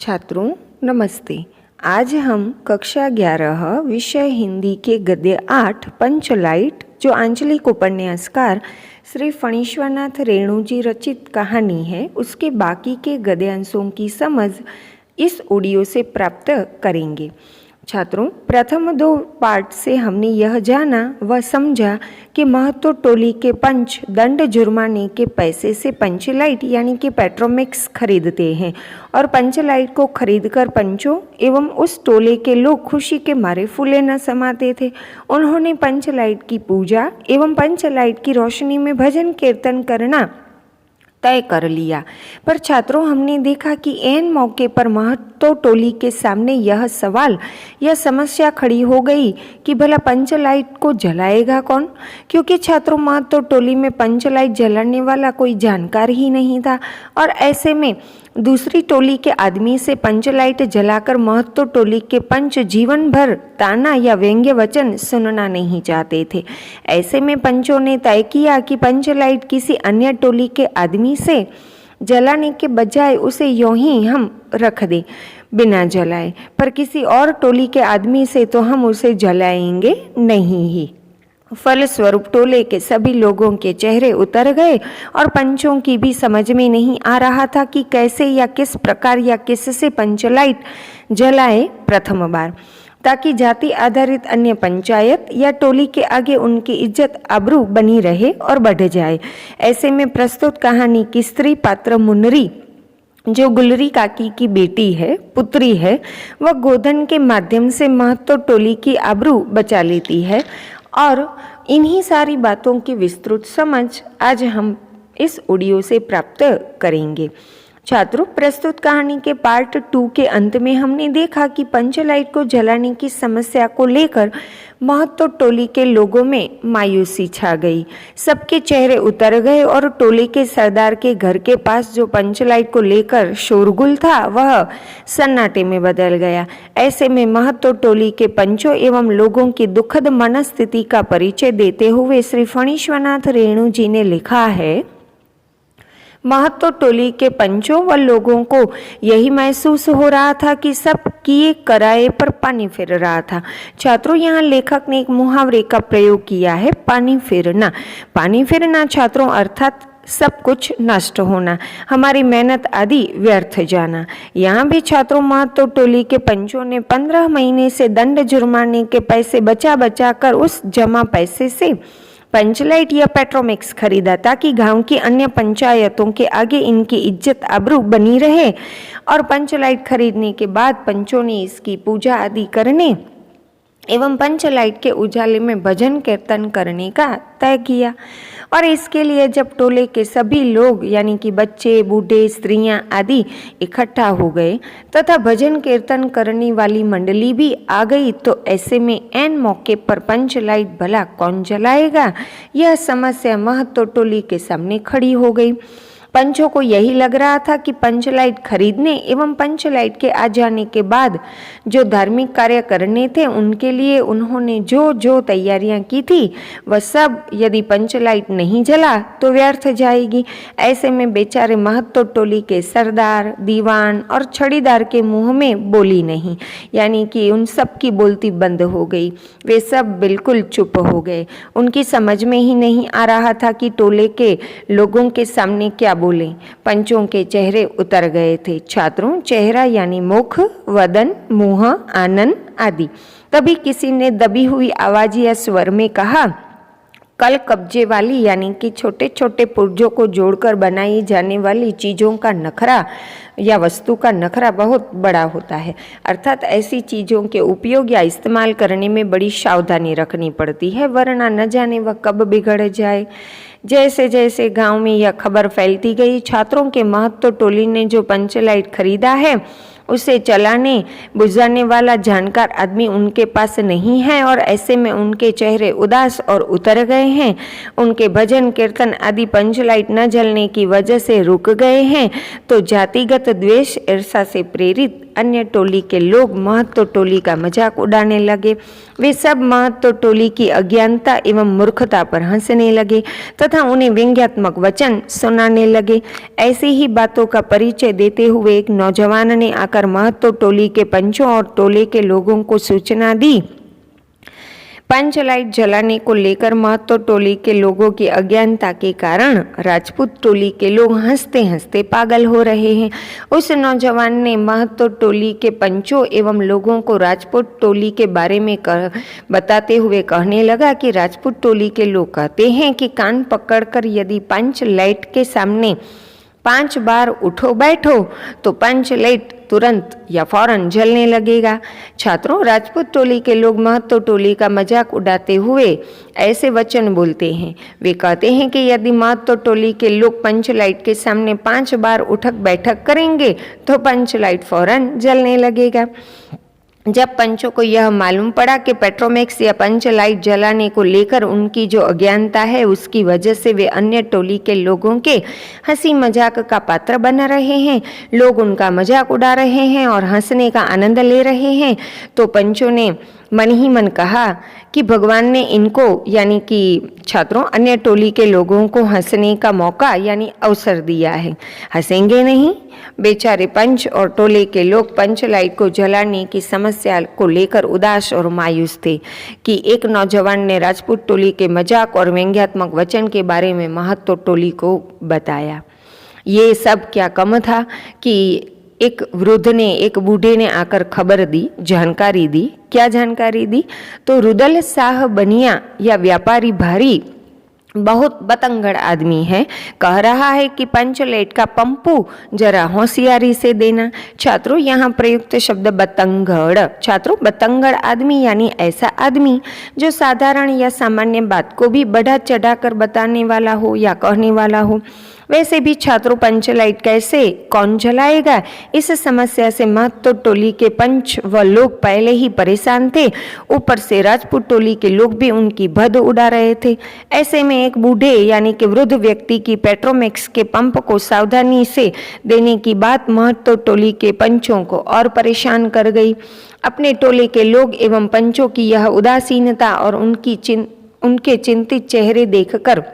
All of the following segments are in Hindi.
छात्रों नमस्ते। आज हम कक्षा 11 विषय हिंदी के गद्य 8 पंचलाइट जो आंचलिक उपन्यासकार श्री फणीश्वरनाथ रेणुजी रचित कहानी है उसके बाकी के गद्यांशों की समझ इस ऑडियो से प्राप्त करेंगे। छात्रों, प्रथम 2 पार्ट से हमने यह जाना व समझा कि महतो टोली के पंच दंड जुर्माने के पैसे से पंचलाइट यानी कि पेट्रोमिक्स खरीदते हैं और पंचलाइट को खरीदकर पंचों एवं उस टोले के लोग खुशी के मारे फूले न समाते थे। उन्होंने पंचलाइट की पूजा एवं पंचलाइट की रोशनी में भजन कीर्तन करना तय कर लिया। पर छात्रों, हमने देखा कि ऐन मौके पर महतो टोली के सामने यह सवाल यह समस्या खड़ी हो गई कि भला पंचलाइट को जलाएगा कौन, क्योंकि छात्रों महतो टोली में पंचलाइट जलाने वाला कोई जानकार ही नहीं था और ऐसे में दूसरी टोली के आदमी से पंचलाइट जलाकर महतो टोली के पंच जीवन भर ताना या व्यंग्य वचन सुनना नहीं चाहते थे। ऐसे में पंचों ने तय किया कि पंचलाइट किसी अन्य टोली के आदमी से जलाने के बजाय उसे यूं ही हम रख दें बिना जलाए, पर किसी और टोली के आदमी से तो हम उसे जलाएंगे नहीं ही। फलस्वरूप टोले के सभी लोगों के चेहरे उतर गए और पंचों की भी समझ में नहीं आ रहा था कि कैसे या किस प्रकार या किससे पंचलाइट जलाए प्रथम बार, ताकि जाति आधारित अन्य पंचायत या टोली के आगे उनकी इज्जत आबरू बनी रहे और बढ़ जाए। ऐसे में प्रस्तुत कहानी की स्त्री पात्र मुन्नरी जो गुलरी काकी की बेटी है, पुत्री है, वह गोधन के माध्यम से महतो टोली की आबरू बचा लेती है और इन्हीं सारी बातों की विस्तृत समझ आज हम इस ऑडियो से प्राप्त करेंगे। छात्रों, प्रस्तुत कहानी के पार्ट 2 के अंत में हमने देखा कि पंचलाइट को जलाने की समस्या को लेकर महतो टोली के लोगों में मायूसी छा गई। सबके चेहरे उतर गए और टोले के सरदार के घर के पास जो पंचलाइट को लेकर शोरगुल था वह सन्नाटे में बदल गया। ऐसे में महतो टोली के पंचों एवं लोगों की दुखद मनस्थिति का परिचय देते हुए श्री फणीश्वरनाथ रेणु जी ने लिखा है, महतो टोली के पंचों व लोगों को यही महसूस हो रहा था कि सब किए कराए पर पानी फिर रहा था। छात्रों, यहाँ लेखक ने एक मुहावरे का प्रयोग किया है, पानी फिरना। पानी फिरना छात्रों अर्थात सब कुछ नष्ट होना, हमारी मेहनत आदि व्यर्थ जाना। यहाँ भी छात्रों महतो टोली के पंचों ने 15 महीने से दंड जुर्माने के पैसे बचा बचा कर उस जमा पैसे से पंचलाइट या पेट्रोमिक्स खरीदा ताकि गांव की अन्य पंचायतों के आगे इनकी इज्जत आबरू बनी रहे। और पंचलाइट खरीदने के बाद पंचों ने इसकी पूजा आदि करने एवं पंचलाइट के उजाले में भजन कीर्तन करने का तय किया। और इसके लिए जब टोले के सभी लोग यानी कि बच्चे, बूढ़े, स्त्रियां आदि इकट्ठा हो गए तथा भजन कीर्तन करने वाली मंडली भी आ गई, तो ऐसे में ऐन मौके पर पंचलाइट भला कौन जलाएगा, यह समस्या महतो टोली के सामने खड़ी हो गई। पंचों को यही लग रहा था कि पंचलाइट खरीदने एवं पंचलाइट के आ जाने के बाद जो धार्मिक कार्य करने थे उनके लिए उन्होंने जो जो तैयारियां की थी वह सब यदि पंचलाइट नहीं जला तो व्यर्थ जाएगी। ऐसे में बेचारे महतो टोली के सरदार, दीवान और छड़ीदार के मुंह में बोली नहीं, यानी कि उन सब की बोलती बंद हो गई। वे सब बिल्कुल चुप हो गए। उनकी समझ में ही नहीं आ रहा था कि टोले के लोगों के सामने क्या बोले। पंचों के चेहरे उतर गए थे। छात्रों, चेहरा यानी मुख, वदन, मुंह, आनन आदि। तभी किसी ने दबी हुई आवाज या स्वर में कहा, कल कब्जे वाली यानी कि छोटे छोटे पुर्जों को जोड़कर बनाई जाने वाली चीज़ों का नखरा या वस्तु का नखरा बहुत बड़ा होता है। अर्थात ऐसी चीज़ों के उपयोग या इस्तेमाल करने में बड़ी सावधानी रखनी पड़ती है, वरना न जाने वह कब बिगड़ जाए। जैसे जैसे गांव में यह खबर फैलती गई, छात्रों के महतो टोली ने जो पंचलाइट खरीदा है उसे चलाने बुझाने वाला जानकार आदमी उनके पास नहीं है और ऐसे में उनके चेहरे उदास और उतर गए हैं। उनके भजन कीर्तन आदि पंचलाइट न जलने की वजह से रुक गए हैं, तो जातिगत द्वेष ईर्षा से प्रेरित अन्य टोली के लोग महत्तो टोली का मजाक उड़ाने लगे। वे सब महत्तो टोली की अज्ञानता एवं मूर्खता पर हंसने लगे तथा उन्हें व्यंग्यात्मक वचन सुनाने लगे। ऐसी ही बातों का परिचय देते हुए एक नौजवान ने आकर महत्तो टोली के पंचों और टोले के लोगों को सूचना दी। पंच लाइट जलाने को लेकर महत्तो टोली के लोगों की अज्ञानता के कारण राजपूत टोली के लोग हंसते हंसते पागल हो रहे हैं। उस नौजवान ने महत्तो टोली के पंचों एवं लोगों को राजपूत टोली के बारे में बताते हुए कहने लगा कि राजपूत टोली के लोग कहते हैं कि कान पकड़कर यदि पंच लाइट के सामने 5 बार उठो बैठो तो पंच लाइट तुरंत या फौरन जलने लगेगा। छात्रों, राजपूत टोली के लोग महत्तो टोली का मजाक उड़ाते हुए ऐसे वचन बोलते हैं। वे कहते हैं कि यदि महत्तो टोली के लोग पंच लाइट के सामने 5 बार उठक बैठक करेंगे तो पंच लाइट फौरन जलने लगेगा। जब पंचों को यह मालूम पड़ा कि पेट्रोमैक्स या पंच लाइट जलाने को लेकर उनकी जो अज्ञानता है उसकी वजह से वे अन्य टोली के लोगों के हंसी मजाक का पात्र बन रहे हैं, लोग उनका मजाक उड़ा रहे हैं और हंसने का आनंद ले रहे हैं, तो पंचों ने मन ही मन कहा कि भगवान ने इनको यानी कि छात्रों अन्य टोली के लोगों को हंसने का मौका यानी अवसर दिया है। हंसेंगे नहीं? बेचारे पंच और टोले के लोग पंच लाइट को जलाने की समस्या को लेकर उदास और मायूस थे कि एक नौजवान ने राजपूत टोली के मजाक और व्यंग्यात्मक वचन के बारे में महत्तो टोली को बताया। ये सब क्या कम था कि एक वृद्ध ने एक बूढ़े ने आकर खबर दी, जानकारी दी। क्या जानकारी दी? तो रुदल शाह बनिया या व्यापारी भारी बहुत बतंगड़ आदमी है, कह रहा है कि पंच लाइट का पंपू जरा होशियारी से देना। छात्रों, यहाँ प्रयुक्त शब्द बतंगड़। छात्रों, बतंगड़ आदमी यानी ऐसा आदमी जो साधारण या सामान्य बात को भी बढ़ा चढ़ाकर बताने वाला हो या कहने वाला हो। वैसे भी छात्रों, पंच लाइट कैसे कौन जलाएगा, इस समस्या से महत्तो टोली के पंच व लोग पहले ही परेशान थे। ऊपर से राजपूत टोली के लोग भी उनकी भद उड़ा रहे थे। ऐसे में एक बूढ़े यानी कि वृद्ध व्यक्ति की पेट्रोमैक्स के पंप को सावधानी से देने की बात महत्तो टोली के पंचों को और परेशान कर गई। अपने टोले के लोग एवं पंचों की यह उदासीनता और उनके चिंतित चेहरे देखकर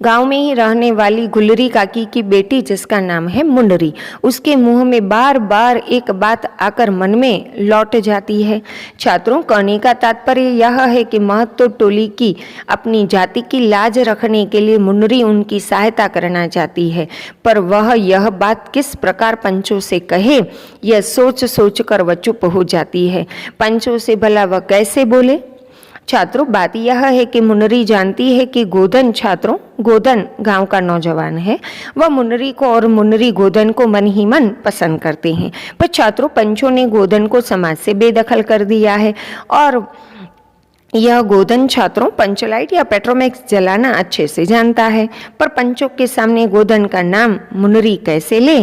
गांव में ही रहने वाली गुलरी काकी की बेटी जिसका नाम है मुंडरी, उसके मुंह में बार बार एक बात आकर मन में लौट जाती है। छात्रों, कहने का तात्पर्य यह है कि महत्तो टोली की अपनी जाति की लाज रखने के लिए मुंडरी उनकी सहायता करना चाहती है, पर वह यह बात किस प्रकार पंचों से कहे यह सोच सोच कर वह चुप हो जाती है। पंचों से भला वह कैसे बोले? छात्रों, बात यह है कि मुन्नरी जानती है कि गोधन, छात्रों गोधन गांव का नौजवान है, वह मुन्नरी को और मुन्नरी गोधन को मन ही मन पसंद करते हैं। पर छात्रों, पंचों ने गोधन को समाज से बेदखल कर दिया है और यह गोधन छात्रों पंचलाइट या पेट्रोमैक्स जलाना अच्छे से जानता है, पर पंचों के सामने गोधन का नाम मुन्नरी कैसे ले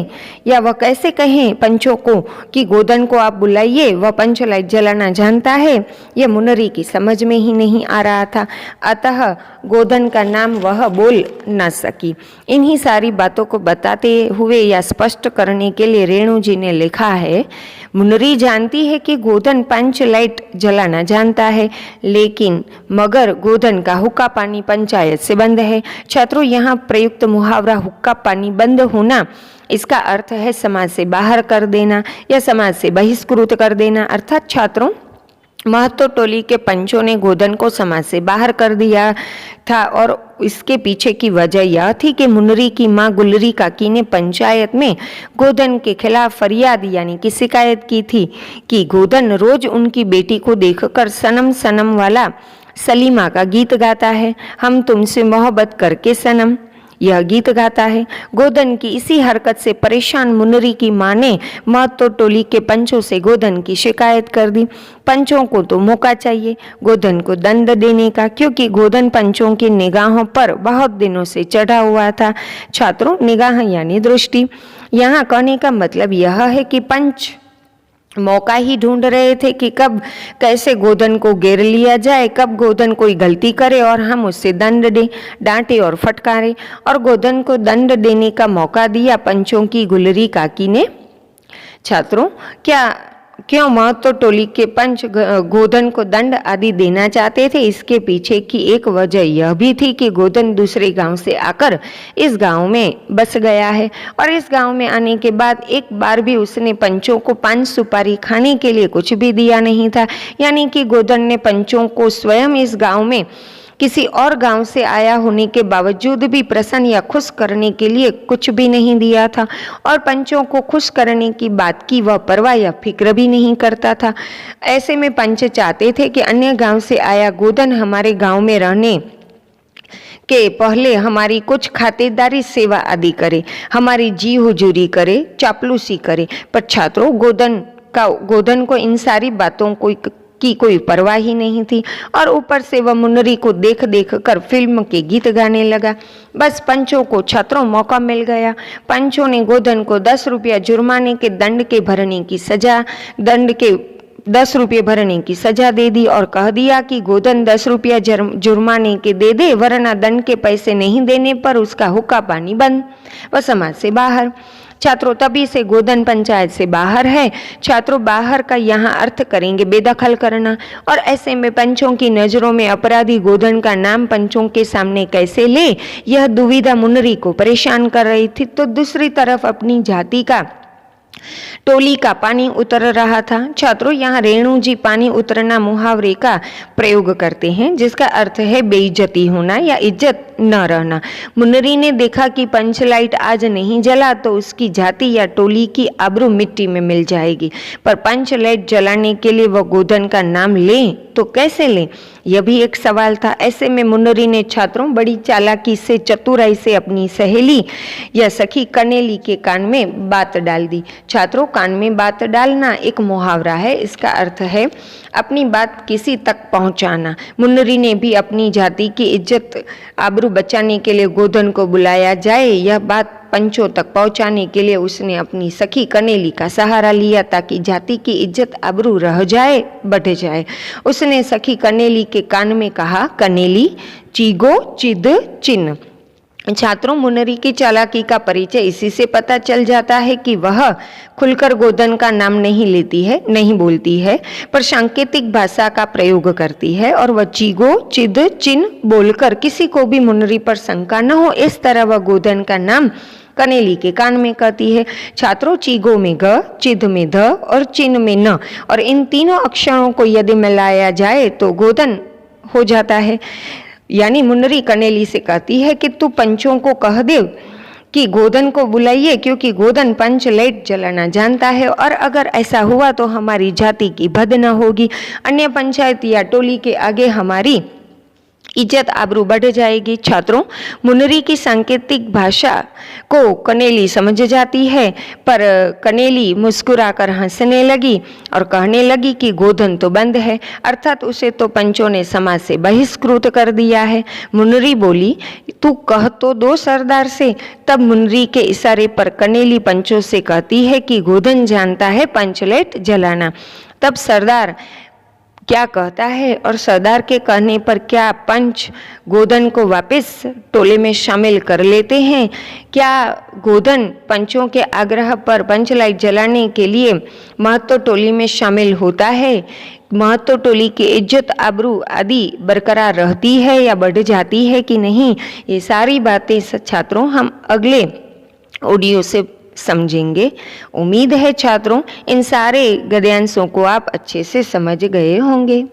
या वह कैसे कहें पंचों को कि गोधन को आप बुलाइए, वह पंचलाइट जलाना जानता है, यह मुन्नरी की समझ में ही नहीं आ रहा था। अतः गोधन का नाम वह बोल न सकी। इन्हीं सारी बातों को बताते हुए या स्पष्ट करने के लिए रेणु जी ने लिखा है, मुन्नरी जानती है कि गोधन पंचलाइट जलाना जानता है, लेकिन मगर गोधन का हुक्का पानी पंचायत से बंद है। छात्रों, यहाँ प्रयुक्त मुहावरा हुक्का पानी बंद होना, इसका अर्थ है समाज से बाहर कर देना या समाज से बहिष्कृत कर देना। अर्थात छात्रों, महत्तो टोली के पंचों ने गोधन को समाज से बाहर कर दिया था और इसके पीछे की वजह यह थी कि मुन्नरी की माँ गुलरी काकी ने पंचायत में गोधन के खिलाफ फरियाद यानी कि शिकायत की थी कि गोधन रोज उनकी बेटी को देखकर सनम सनम वाला सलीमा का गीत गाता है, हम तुमसे मोहब्बत करके सनम, यह गीत गाता है। गोधन की इसी हरकत से परेशान मुन्नरी की माँ ने महत्तो टोली के पंचों से गोधन की शिकायत कर दी। पंचों को तो मौका चाहिए गोधन को दंड देने का, क्योंकि गोधन पंचों की निगाहों पर बहुत दिनों से चढ़ा हुआ था। छात्रों, निगाह यानी दृष्टि। यहाँ कहने का मतलब यह है कि पंच मौका ही ढूंढ रहे थे कि कब कैसे गोधन को घेर लिया जाए, कब गोधन कोई गलती करे और हम उससे दंड दें, डांटे और फटकारे। और गोधन को दंड देने का मौका दिया पंचों की गुलरी काकी ने। छात्रों, क्यों महतो टोली के पंच गोधन को दंड आदि देना चाहते थे? इसके पीछे की एक वजह यह भी थी कि गोधन दूसरे गांव से आकर इस गांव में बस गया है और इस गांव में आने के बाद एक बार भी उसने पंचों को पान सुपारी खाने के लिए कुछ भी दिया नहीं था। यानी कि गोधन ने पंचों को स्वयं इस गांव में किसी और गांव से आया होने के बावजूद भी प्रसन्न या खुश करने के लिए कुछ भी नहीं दिया था और पंचों को खुश करने की बात की वह परवाह या फिक्र भी नहीं करता था। ऐसे में पंच चाहते थे कि अन्य गांव से आया गोधन हमारे गांव में रहने के पहले हमारी कुछ खातिरदारी सेवा आदि करे, हमारी जी हुजूरी करे, चापलूसी करे। पर छात्रों, गोधन को इन सारी बातों की कोई परवाह ही नहीं थी और ऊपर से वह मुन्नरी को देख देख कर फिल्म के गीत गाने लगा। बस पंचों को छात्रों मौका मिल गया। पंचों ने गोधन को 10 रुपया जुर्माने के दंड के भरने की सजा दे दी और कह दिया कि गोधन 10 रुपया जुर्माने के दे दे, वरना दंड के पैसे नहीं देने पर उसका हुक्का पानी बंद, वह समाज से बाहर। छात्रों, तभी से गोधन पंचायत से बाहर है। छात्रों, बाहर का यहाँ अर्थ करेंगे बेदखल करना। और ऐसे में पंचों की नजरों में अपराधी गोधन का नाम पंचों के सामने कैसे ले, यह दुविधा मुन्नरी को परेशान कर रही थी। तो दूसरी तरफ अपनी जाति का टोली का पानी उतर रहा था। छात्रों, यहाँ रेणु जी पानी उतरना मुहावरे का प्रयोग करते हैं, जिसका अर्थ है बेइज्जती होना या इज्जत न रहना। मुन्नरी ने देखा कि पंच लाइट आज नहीं जला तो उसकी जाति या टोली की आबरू मिट्टी में मिल जाएगी, पर पंच लाइट जलाने के लिए वह गोधन का नाम ले तो कैसे ले, यह भी एक सवाल था। ऐसे में मुन्नरी ने छात्रों बड़ी चालाकी से, चतुराई से अपनी सहेली या सखी कनेली के कान में बात डाल दी। छात्रों, कान में बात डालना एक मुहावरा है। इसका अर्थ है अपनी बात किसी तक पहुंचाना। मुन्नरी ने भी अपनी जाति की इज्जत आबरू बचाने के लिए गोधन को बुलाया जाए, यह बात पंचों तक पहुंचाने के लिए उसने अपनी सखी कनेली का सहारा लिया ताकि जाति की इज्जत आबरू रह जाए, बढ़ जाए। उसने सखी कनेली के कान में कहा, कनेली चीगो चिद चिन्ह। छात्रों, मुन्नरी की चालाकी का परिचय इसी से पता चल जाता है कि वह खुलकर गोधन का नाम नहीं बोलती है, पर सांकेतिक भाषा का प्रयोग करती है और वह चीगो चिद चिन्ह बोलकर किसी को भी मुन्नरी पर शंका न हो, इस तरह वह गोधन का नाम कनेली के कान में कहती है। छात्रों, चीगो में ग, चिद में ध और चिन्ह में न, और इन तीनों अक्षरों को यदि मिलाया जाए तो गोधन हो जाता है। यानी मुन्नरी कनेली से कहती है कि तू पंचों को कह दे कि गोधन को बुलाइए, क्योंकि गोधन पंच लाइट जलाना जानता है और अगर ऐसा हुआ तो हमारी जाति की भद न होगी, अन्य पंचायत या टोली के आगे हमारी इज्जत आबरू बढ़ जाएगी। छात्रों, मुन्नरी की सांकेतिक भाषा को कनेली समझ जाती है, पर कनेली मुस्कुराकर हंसने लगी और कहने लगी कि गोधन तो बंद है, अर्थात उसे तो पंचों ने समाज से बहिष्कृत कर दिया है। मुन्नरी बोली, तू कह तो दो सरदार से। तब मुन्नरी के इशारे पर कनेली पंचों से कहती है कि गोधन जानता है पंचलाइट जलाना। तब सरदार क्या कहता है और सरदार के कहने पर क्या पंच गोधन को वापस टोले में शामिल कर लेते हैं? क्या गोधन पंचों के आग्रह पर पंच लाइट जलाने के लिए महतो टोली में शामिल होता है? महतो टोली की इज्जत आबरू आदि बरकरार रहती है या बढ़ जाती है कि नहीं? ये सारी बातें छात्रों हम अगले ऑडियो से समझेंगे। उम्मीद है छात्रों इन सारे गद्यांशों को आप अच्छे से समझ गए होंगे।